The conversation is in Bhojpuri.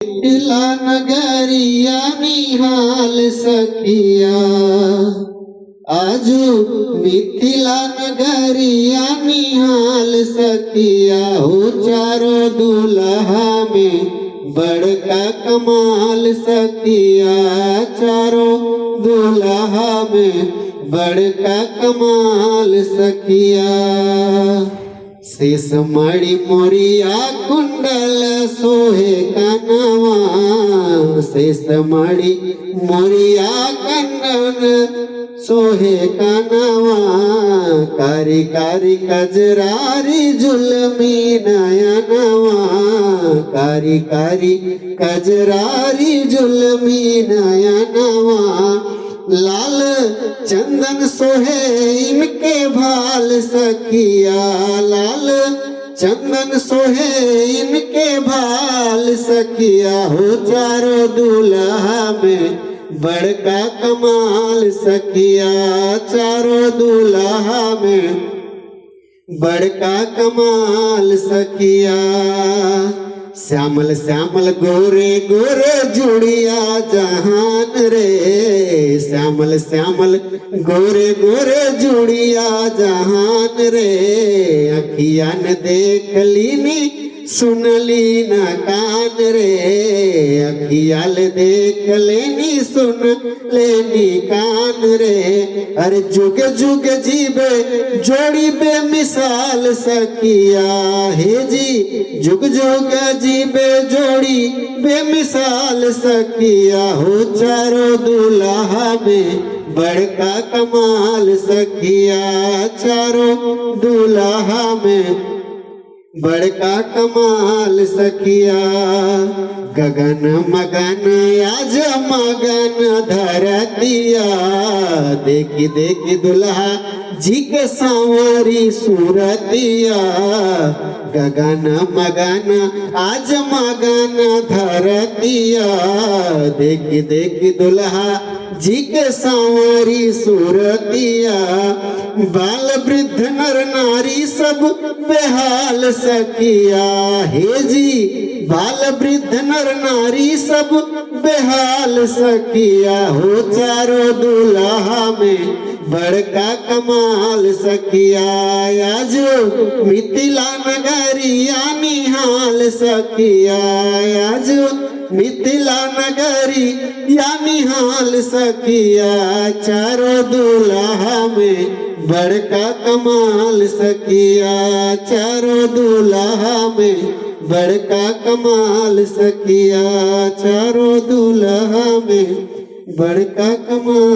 मिथिला नगरिया निहाल सखिया, आजू मिथिला नगरिया निहाल सखिया हो। चारों दुल्हा में बड़का कमाल सखिया, चारों दुल्हा में बड़का कमाल सखिया। शेष मणि मोरिया कुंडल सोहे कनवा, शेष मणि मोरिया कंगन सोहे कनवा। कारी कारी कजरारी जुलमी नयनवा, कारी कारी कजरारी जुलमी नयनवा। लाल चंदन सोहे इनके भाल सखिया, लाल चंदन सोहे इनके भाल सखिया हो। चारों दुल्हा में बड़का कमाल सखिया, चारों दुल्हा में बड़का कमाल सखिया। श्यामल श्यामल गोरे गोरे जुड़िया जहान रे, श्यामल श्यामल गोरे गोरे जुड़िया जहान रे। अखिया न देख लीनी सुनली न कान रे, अखियाल देख लेनी सुन लेनी कान रे। अरे जुग जुग जीवे जोड़ी बेमिसाल सखिया हे जी, जुग जुग जीवे जोड़ी बेमिसाल सखिया हो। चारों दुल्हा में बड़का कमाल सखिया, चारों दुल्हा में बड़का कमाल सखिया। गगन मगन आज मगन धरतिया, देखी देखी दुल्हा जी के सांवरी सूरतिया। गगन मगन आज मगन धरतिया, देखी देखी दुल्हा जी के सांवरी सूरतिया। बाल वृद्ध नर नारी सब बेहाल सखिया हे जी, बाल वृद्ध नर नारी सब बेहाल सखिया हो। चारों दुल्हा में बड़का कमाल सखिया, आजो मिथिला नगरिया निहाल सखिया, आजो मिथिला नगरी या निहाल सखिया। चारों दुल्हा में बड़का कमाल सखिया, चारों दुल्हा में बड़का कमाल सखिया, चारों दुल्हा में बड़का कमाल।